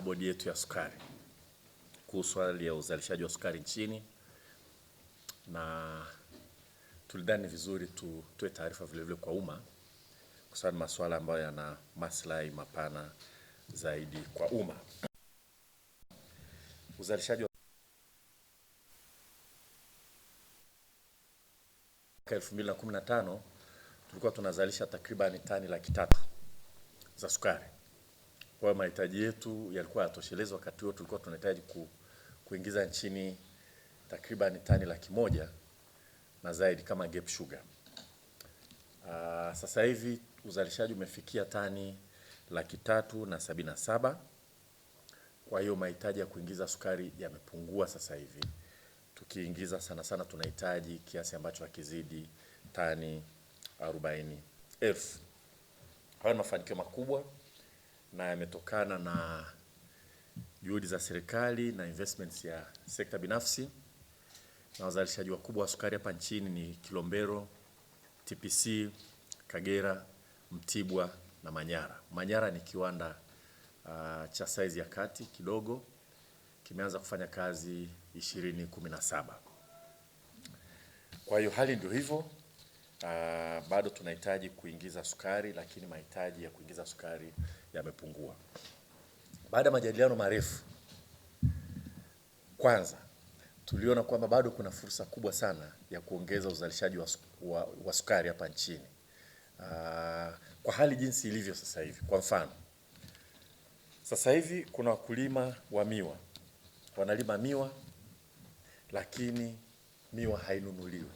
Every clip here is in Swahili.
bodi yetu ya sukari kuhusu hali ya uzalishaji wa sukari nchini, na tulidhani vizuri tutoe taarifa vile vile kwa umma kwa sababu masuala ambayo yana maslahi mapana zaidi kwa umma. Uzalishaji wa 2015 tulikuwa tunazalisha takriban tani 300,000 za sukari. Kwa mahitaji yetu yalikuwa yatosheleza. Wakati huo tulikuwa tunahitaji kuingiza nchini takriban tani 100,000 na zaidi kama gap sugar. Sasa hivi uzalishaji umefikia tani 377,000. Kwa hiyo mahitaji ya kuingiza sukari yamepungua sasa hivi. Tukiingiza sana sana tunahitaji kiasi ambacho hakizidi tani 40,000. Hayo ni mafanikio makubwa na yametokana na juhudi za serikali na investments ya sekta binafsi. Na wazalishaji wakubwa wa sukari hapa nchini ni Kilombero, TPC, Kagera, Mtibwa na Manyara. Manyara ni kiwanda cha size ya kati kidogo, kimeanza kufanya kazi 2017. Kwa hiyo hali ndio hivyo. Bado tunahitaji kuingiza sukari, lakini mahitaji ya kuingiza sukari yamepungua. Baada ya majadiliano marefu, kwanza tuliona kwamba bado kuna fursa kubwa sana ya kuongeza uzalishaji wa sukari hapa nchini. Kwa hali jinsi ilivyo sasa hivi. Kwa mfano, sasa hivi kuna wakulima wa miwa wanalima miwa, lakini miwa hainunuliwi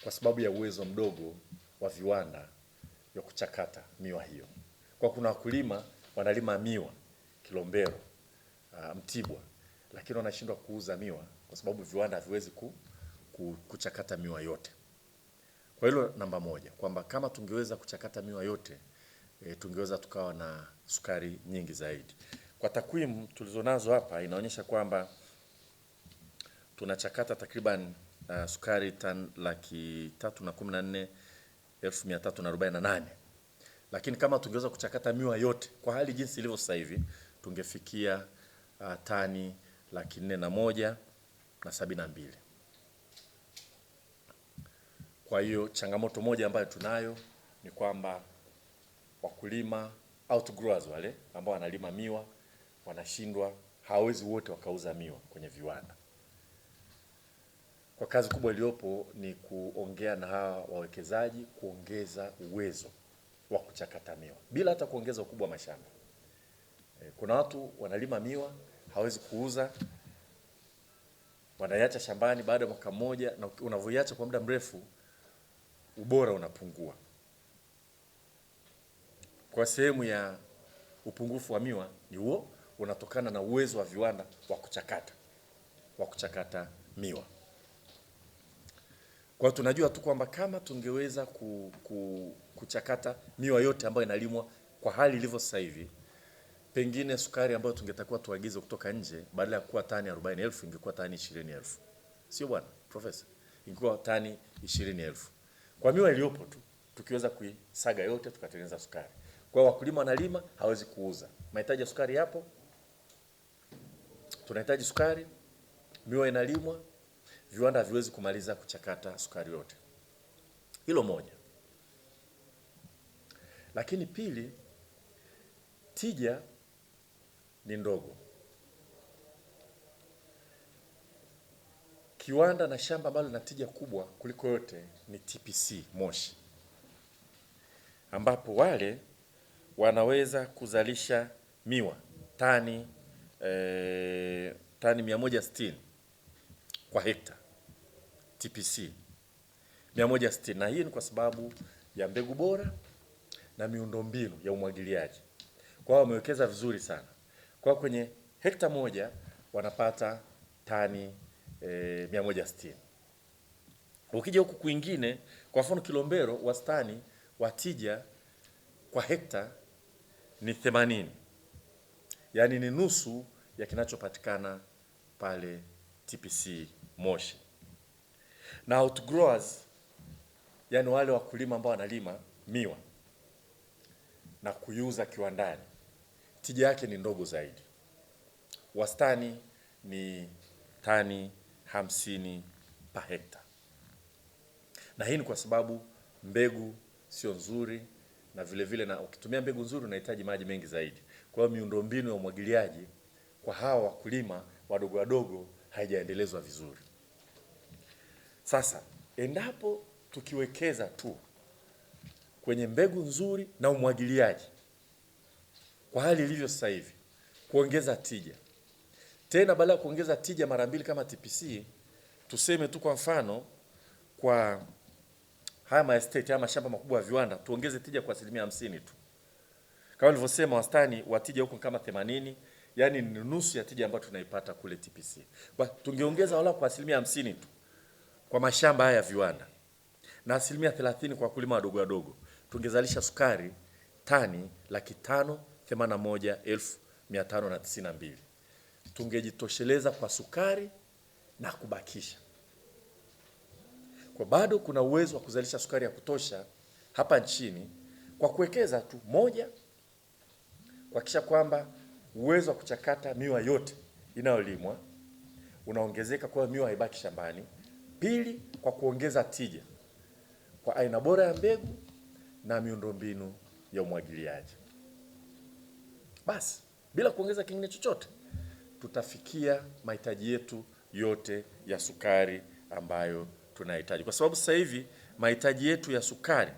kwa sababu ya uwezo mdogo wa viwanda vya kuchakata miwa hiyo. Kwa kuna wakulima wanalima miwa Kilombero, Mtibwa, lakini wanashindwa kuuza miwa kwa sababu viwanda haviwezi kuchakata miwa yote. Kwa hilo namba moja, kwamba kama tungeweza kuchakata miwa yote, tungeweza tukawa na sukari nyingi zaidi. Kwa takwimu tulizonazo hapa inaonyesha kwamba tunachakata takriban sukari tani 314,348. Lakini kama tungeweza kuchakata miwa yote kwa hali jinsi ilivyo sasa hivi, tungefikia tani 401,072. Kwa hiyo changamoto moja ambayo tunayo ni kwamba wakulima outgrowers wale ambao wanalima miwa wanashindwa, hawawezi wote wakauza miwa kwenye viwanda. Kwa kazi kubwa iliyopo ni kuongea na hawa wawekezaji kuongeza uwezo wa kuchakata miwa bila hata kuongeza ukubwa wa mashamba. Kuna watu wanalima miwa hawezi kuuza, wanaiacha shambani baada ya mwaka mmoja, na unavyoiacha kwa muda mrefu ubora unapungua. Kwa sehemu ya upungufu wa miwa ni huo unatokana na uwezo wa viwanda wa kuchakata miwa. Kwa tunajua tu kwamba kama tungeweza kuchakata miwa yote ambayo inalimwa kwa hali ilivyo sasa hivi, pengine sukari ambayo tungetakuwa tuagize kutoka nje badala ya kuwa tani 40,000 ingekuwa tani 20,000. Sio bwana profesa? Ingekuwa tani 20,000. Kwa miwa iliyopo tu tukiweza kuisaga yote tukatengeneza sukari. Kwa wakulima wanalima hawezi kuuza. Mahitaji ya sukari yapo. Tunahitaji sukari, miwa inalimwa, viwanda haviwezi kumaliza kuchakata sukari yote. Hilo moja. Lakini pili, tija ni ndogo. Kiwanda na shamba ambalo lina tija kubwa kuliko yote ni TPC Moshi, ambapo wale wanaweza kuzalisha miwa tani 160 kwa hekta. TPC 160, na hii ni kwa sababu ya mbegu bora na miundombinu ya umwagiliaji. Kwa hiyo wamewekeza vizuri sana. Kwa kwenye hekta moja wanapata tani 160. Ukija huku kwingine, kwa mfano Kilombero, wastani wa tija kwa hekta ni 80. Yaani ni nusu ya kinachopatikana pale TPC Moshi. Na outgrowers, yani wale wakulima ambao wanalima miwa na kuiuza kiwandani, tija yake ni ndogo zaidi. Wastani ni tani 50 per hekta, na hii ni kwa sababu mbegu sio nzuri, na vile na ukitumia mbegu nzuri unahitaji maji mengi zaidi. Kwa hiyo miundombinu ya umwagiliaji kwa hawa wakulima wadogo wadogo haijaendelezwa vizuri. Sasa endapo tukiwekeza tu kwenye mbegu nzuri na umwagiliaji kwa hali ilivyo sasa hivi, kuongeza tija tena, badala ya kuongeza tija mara mbili kama TPC, tuseme tu kwa mfano kwa haya ma estate ama mashamba makubwa ya viwanda tuongeze tija kwa 50% tu. Kama nilivyosema, wastani wa tija huko kama 80, yani ni nusu ya tija ambayo tunaipata kule TPC. Kwa tungeongeza wala kwa 50% tu kwa mashamba haya ya viwanda na 30% kwa wakulima wadogo wadogo, tungezalisha sukari tani 581,592. Tungejitosheleza kwa sukari na kubakisha. Kwa bado kuna uwezo wa kuzalisha sukari ya kutosha hapa nchini kwa kuwekeza tu: moja, kuhakikisha kwamba uwezo wa kuchakata miwa yote inayolimwa unaongezeka, kwa miwa haibaki shambani; pili, kwa kuongeza tija kwa aina bora ya mbegu na miundombinu ya umwagiliaji. Basi bila kuongeza kingine chochote tutafikia mahitaji yetu yote ya sukari ambayo tunahitaji, kwa sababu sasa hivi mahitaji yetu ya sukari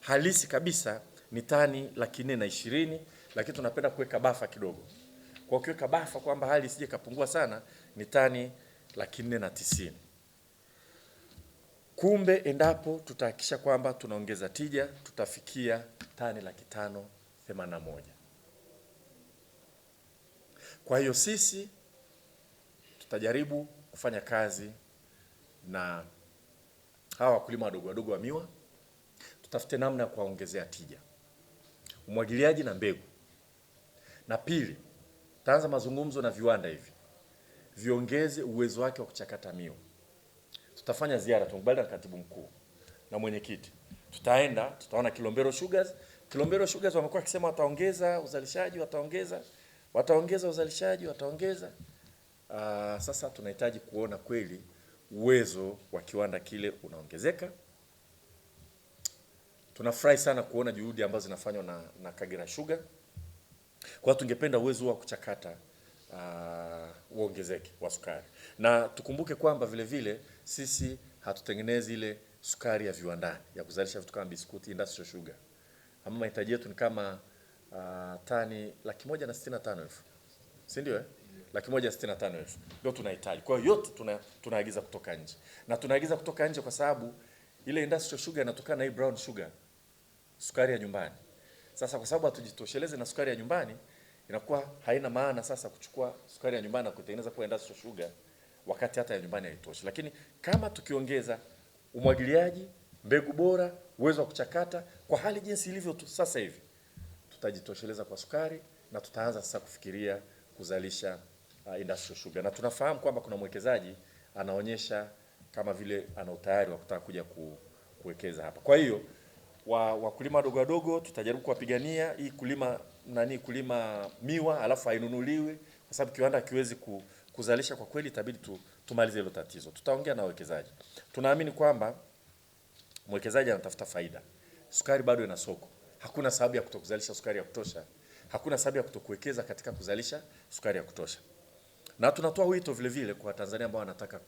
halisi kabisa ni tani 420, lakini tunapenda kuweka bafa kidogo. Kwa kuweka bafa kwamba hali isije kapungua sana, ni tani 490. Kumbe endapo tutahakikisha kwamba tunaongeza tija, tutafikia tani 581. Kwa hiyo sisi tutajaribu kufanya kazi na hawa wakulima wadogo wadogo wa miwa, tutafute namna ya kuwaongezea tija, umwagiliaji na mbegu. Na pili, taanza mazungumzo na viwanda hivi viongeze uwezo wake wa kuchakata miwa. Tutafanya ziara, tumekubaliana na katibu mkuu na mwenyekiti, tutaona Kilombero Sugars. Kilombero Sugars wamekuwa wakisema wataongeza uzalishaji, wataongeza uzalishaji. Sasa tunahitaji kuona kweli uwezo wa kiwanda kile unaongezeka. Tunafurahi sana kuona juhudi ambazo zinafanywa na Kagera Sugar. Kwa tungependa uwezo wa kuchakata uongezeke wa sukari. Na tukumbuke kwamba vile vile sisi hatutengenezi ile sukari ya viwandani ya kuzalisha vitu kama biskuti, industrial sugar. Ama mahitaji yetu ni kama tani 165,000. Si ndio? 165,000 ndio tunahitaji. Kwa hiyo yote tunaagiza kutoka nje. Na tunaagiza kutoka nje kwa sababu ile industrial sugar inatokana na hii brown sugar, sukari ya nyumbani. Sasa kwa sababu hatujitosheleze na sukari ya nyumbani, inakuwa haina maana sasa kuchukua sukari ya nyumbani na kutengeneza kwa industrial sugar wakati hata ya nyumbani haitoshi. Lakini kama tukiongeza umwagiliaji, mbegu bora, uwezo wa kuchakata kwa hali jinsi ilivyo tu sasa hivi, tutajitosheleza kwa sukari na tutaanza sasa kufikiria kuzalisha industrial sugar. Na tunafahamu kwamba kuna mwekezaji anaonyesha kama vile ana utayari wa kutaka kuja kuwekeza hapa. Kwa hiyo wakulima wadogo wadogo tutajaribu kuwapigania hii kulima miwa alafu hainunuliwi, kwa sababu kiwanda kiwezi kuzalisha kwa kweli, itabidi tumalize hilo tatizo. Tutaongea na wawekezaji. Tunaamini kwamba mwekezaji anatafuta faida. Sukari bado ina soko. Hakuna sababu ya kutokuzalisha sukari ya kutosha. Hakuna sababu ya kutokuwekeza katika kuzalisha sukari ya kutosha. Na tunatoa wito vile vile kwa Tanzania ambao wanataka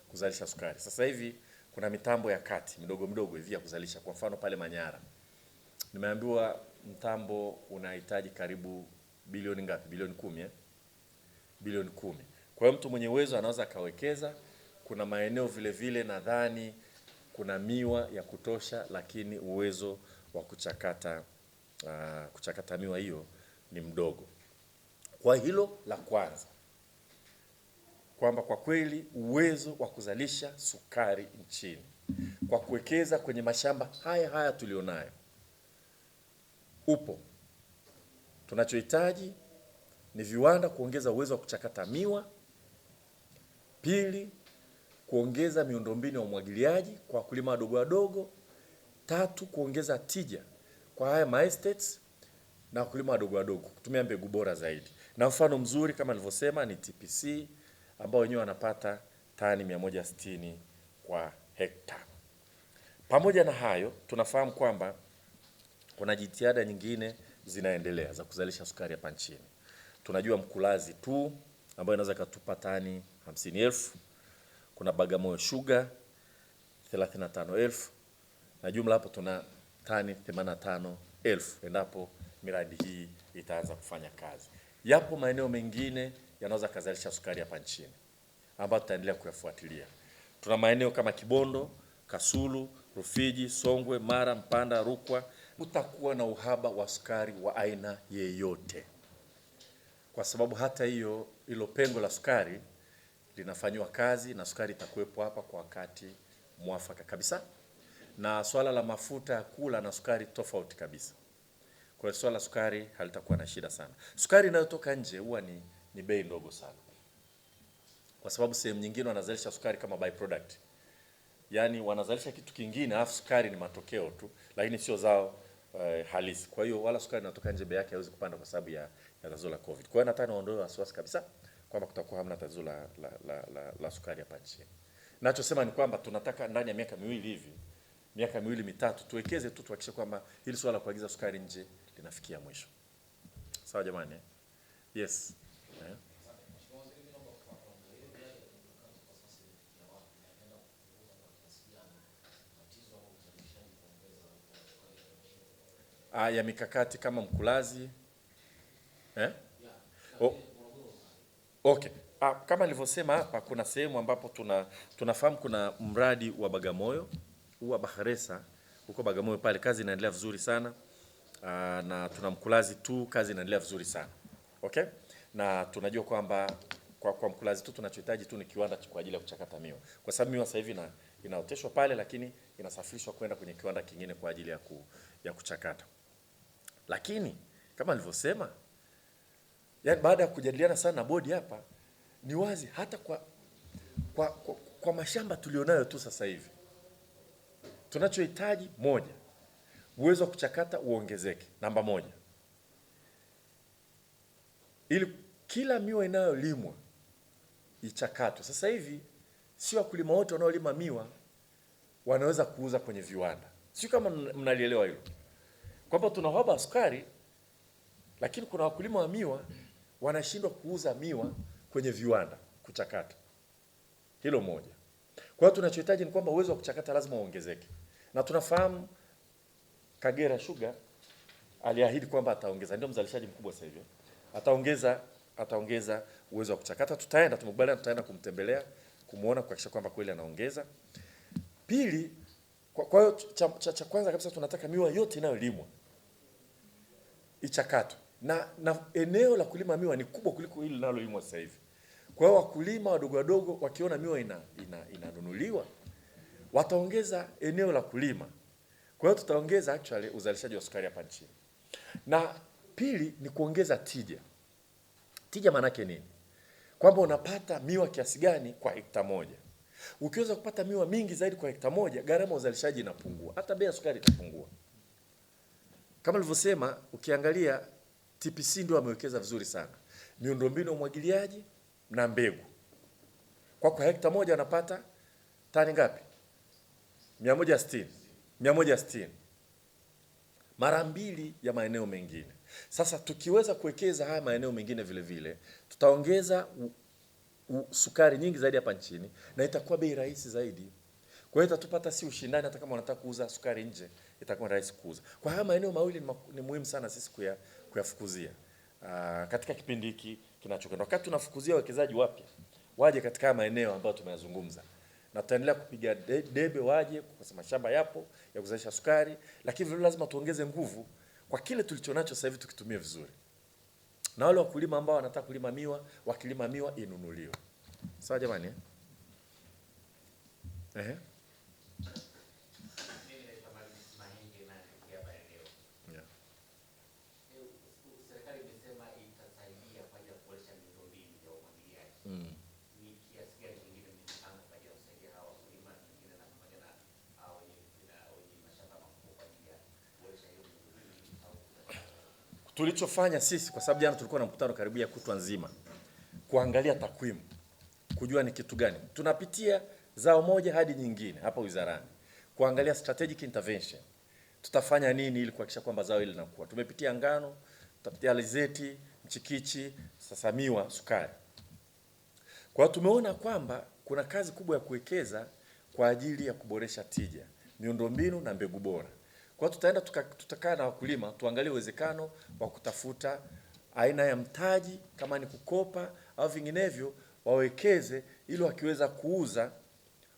kuzalisha sukari. Sasa hivi kuna mitambo ya kati midogo hivi ya kuzalisha. Kwa mfano pale Manyara, nimeambiwa mtambo unahitaji karibu bilioni ngapi? Bilioni 10, bilioni 10. Kwa hiyo mtu mwenye uwezo anaweza akawekeza. Kuna maeneo vile vile nadhani kuna miwa ya kutosha, lakini uwezo wa kuchakata miwa hiyo ni mdogo. Kwa hilo la kwanza, kwamba kwa kweli uwezo wa kuzalisha sukari nchini kwa kuwekeza kwenye mashamba haya tulionayo upo. Tunachohitaji ni viwanda kuongeza uwezo wa kuchakata miwa. Pili, kuongeza miundombinu ya umwagiliaji kwa wakulima wadogo wadogo. Tatu, kuongeza tija kwa haya estates. na wakulima wadogo wadogo kutumia mbegu bora zaidi. Na mfano mzuri kama nilivyosema ni TPC ambao wenyewe wanapata tani 160 kwa hekta. Pamoja na hayo, tunafahamu kwamba kuna jitihada nyingine zinaendelea za kuzalisha sukari hapa nchini. Tunajua Mkulazi tu ambayo inaweza katupa tani 50,000, kuna Bagamoyo Sugar 35,000, na jumla hapo tuna tani 85,000 endapo miradi hii itaanza kufanya kazi. Yapo maeneo mengine yanaweza kuzalisha sukari hapa nchini ambayo tutaendelea kuyafuatilia. Tuna maeneo kama Kibondo, Kasulu, Rufiji, Songwe, Mara, Mpanda, Rukwa. Utakuwa na uhaba wa sukari wa aina yeyote, kwa sababu hata hilo pengo la sukari linafanywa kazi na sukari itakuwepo hapa kwa wakati mwafaka kabisa. Na swala la mafuta ya kula na sukari tofauti kabisa. Kwa hiyo swala la sukari halitakuwa na shida sana. Sukari inayotoka nje huwa ni bei ndogo sana, kwa sababu sehemu nyingine wanazalisha sukari kama byproduct. Yaani wanazalisha kitu kingine alafu sukari ni matokeo tu, lakini sio zao halisi. Kwa hiyo wala sukari inatoka nje bei yake haiwezi kupanda kwa sababu ya tatizo la Covid. Kwa hiyo nataka niondoe wasiwasi kabisa kwamba kutakuwa hamna tatizo la sukari hapa nchini. Ninachosema ni kwamba tunataka ndani ya miaka miwili hivi, miaka miwili mitatu, tuwekeze tu tuhakikishe kwamba hili swala la kuagiza sukari nje linafikia mwisho. Sawa jamani? Yes. Ya mikakati kama Mkulazi okay. Kama nilivyosema hapa, kuna sehemu ambapo tunafahamu kuna mradi wa Bagamoyo wa Bahresa huko Bagamoyo pale, kazi inaendelea vizuri sana. Na tuna Mkulazi tu, kazi inaendelea vizuri sana. Okay? Na tunajua kwamba kwa Mkulazi tu tunachohitaji tu ni kiwanda kwa ajili ya kuchakata miwa. Kwa sababu miwa sasa hivi inaoteshwa pale, lakini inasafirishwa kwenda kwenye kiwanda kingine kwa ajili ya kuchakata. Lakini kama nilivyosema, yani baada ya kujadiliana sana na bodi hapa, ni wazi hata kwa mashamba tulionayo tu sasa hivi tunachohitaji, moja, uwezo wa kuchakata uongezeke, namba moja, ili kila miwa inayolimwa ichakatwe. Sasa hivi sio wakulima wote wanaolima miwa wanaweza kuuza kwenye viwanda. Sio kama mnalielewa hilo, kwamba tuna uhaba wa sukari, lakini kuna wakulima wa miwa wanashindwa kuuza miwa kwenye viwanda kuchakata. Hilo moja. Kwa hiyo tunachohitaji ni kwamba uwezo wa kuchakata lazima uongezeke. Na tunafahamu Kagera Sugar aliahidi kwamba ataongeza, ndio mzalishaji mkubwa sasa hivi. Ataongeza uwezo wa kuchakata. Tumekubaliana tutaenda kumtembelea, kumuona, kuhakikisha kwamba kweli anaongeza. Pili, kwa hiyo cha kwanza kabisa tunataka miwa yote inayolimwa ichakatwe. Na eneo la kulima miwa ni kubwa kuliko hili linalolimwa sasa hivi. Kwa hiyo wakulima wadogo wadogo wakiona miwa inanunuliwa, wataongeza eneo la kulima. Kwa hiyo tutaongeza actually uzalishaji wa sukari hapa nchini. Na pili ni kuongeza tija. Tija maana yake nini? Kwamba unapata miwa kiasi gani kwa hekta moja. Ukiweza kupata miwa mingi zaidi kwa hekta moja, gharama ya uzalishaji inapungua. Hata bei ya sukari itapungua. Kama nilivyosema, ukiangalia TPC ndio wamewekeza vizuri sana. Miundombinu ya umwagiliaji na mbegu. Kwa hekta moja wanapata tani ngapi? 160. Mara mbili ya maeneo mengine. Sasa tukiweza kuwekeza haya maeneo mengine vile vile, tutaongeza sukari nyingi zaidi hapa nchini na itakuwa bei rahisi zaidi. Kwa hiyo itatupata si ushindani, hata kama unataka kuuza sukari nje, itakuwa rahisi kuuza. Kwa haya maeneo mawili ni muhimu sana sisi kuyafukuzia. Katika kipindi hiki kinachokwenda. Wakati tunafukuzia wawekezaji wapya, waje katika maeneo ambayo tumeyazungumza. Na tutaendelea kupiga debe waje, kwa sababu mashamba yapo ya kuzalisha sukari, lakini vile lazima tuongeze nguvu kwa kile tulichonacho sasa hivi tukitumia vizuri. Na wale wakulima ambao wanataka kulima miwa, wakilima miwa inunuliwe. Sawa jamani? tulichofanya sisi, kwa sababu jana tulikuwa na mkutano karibu ya kutwa nzima, kuangalia takwimu, kujua ni kitu gani tunapitia zao moja hadi nyingine hapa wizarani, kuangalia strategic intervention, tutafanya nini ili kuhakikisha kwamba zao hili linakuwa. Tumepitia ngano, tutapitia alizeti, mchikichi, sasa miwa, sukari. Kwa hiyo tumeona kwamba kuna kazi kubwa ya kuwekeza kwa ajili ya kuboresha tija, miundombinu na mbegu bora. Kwa hiyo tutaenda tutakaa na wakulima tuangalie uwezekano wa kutafuta aina ya mtaji, kama ni kukopa au vinginevyo wawekeze, ili wakiweza kuuza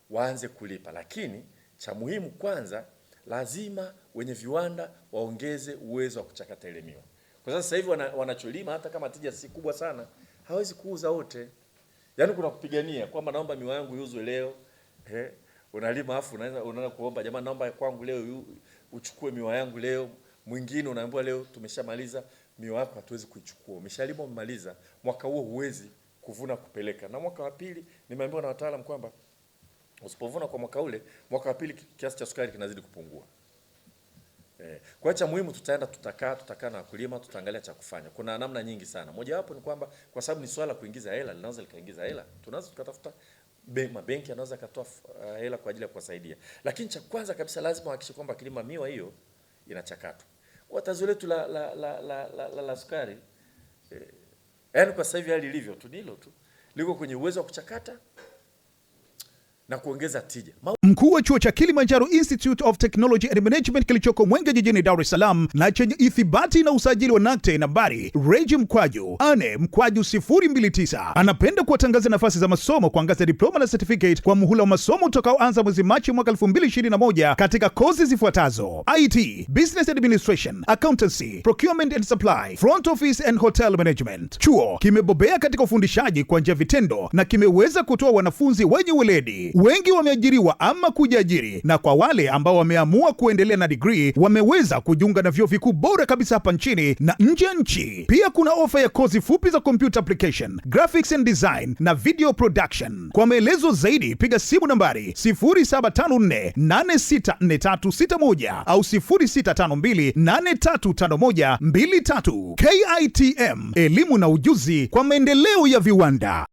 waanze kulipa. Lakini cha muhimu kwanza, lazima wenye viwanda waongeze uwezo wa kuchakata ile miwa. Kwa sasa hivi wanacholima hata kama tija si kubwa sana, hawezi kuuza wote. Yaani kuna kupigania kwamba naomba miwa yangu iuzwe leo. Unalima afu unaanza kuomba, jamani naomba kwangu leo uchukue miwa yangu leo. Mwingine unaambiwa leo tumeshamaliza miwa yako, hatuwezi kuichukua. Umeshalima umemaliza, mwaka huo huwezi kuvuna kupeleka. Na mwaka wa pili nimeambiwa na wataalamu kwamba usipovuna kwa mwaka ule, mwaka wa pili kiasi cha sukari kinazidi kupungua. Kwa cha muhimu tutakaa na wakulima, tutaangalia cha kufanya. Kuna namna nyingi sana. Moja wapo ni kwamba kwa sababu ni swala kuingiza hela, linaweza likaingiza hela, tunaweza tukatafuta mabenki yanaweza katoa hela kwa ajili ya kuwasaidia. Lakini cha kwanza kabisa lazima wahakikishe kwamba kilima miwa hiyo inachakatwa. Kwa tatizo letu la sukari, yaani kwa sasa hivi hali ilivyo tu nilo tu liko kwenye uwezo wa kuchakata na kuongeza tija. Mkuu wa chuo cha Kilimanjaro Institute of Technology and Management kilichoko Mwenge jijini Dar es Salaam na chenye ithibati na usajili wa NACTE nambari REG/ANE/029 anapenda kuwatangaza nafasi za masomo kwa ngazi ya diploma na certificate kwa muhula wa masomo utakaoanza mwezi Machi mwaka 2021 katika kozi zifuatazo: IT, Business Administration, Accountancy, Procurement and Supply, Front Office and Hotel Management. Chuo kimebobea katika ufundishaji kwa njia vitendo na kimeweza kutoa wanafunzi wenye weledi. Wengi wameajiriwa ama kujiajiri, na kwa wale ambao wameamua kuendelea na degree wameweza kujiunga na vyuo vikuu bora kabisa hapa nchini na nje ya nchi. Pia kuna ofa ya kozi fupi za computer application, graphics and design na video production. Kwa maelezo zaidi piga simu nambari 0754864361 au 0652835123. KITM, elimu na ujuzi kwa maendeleo ya viwanda.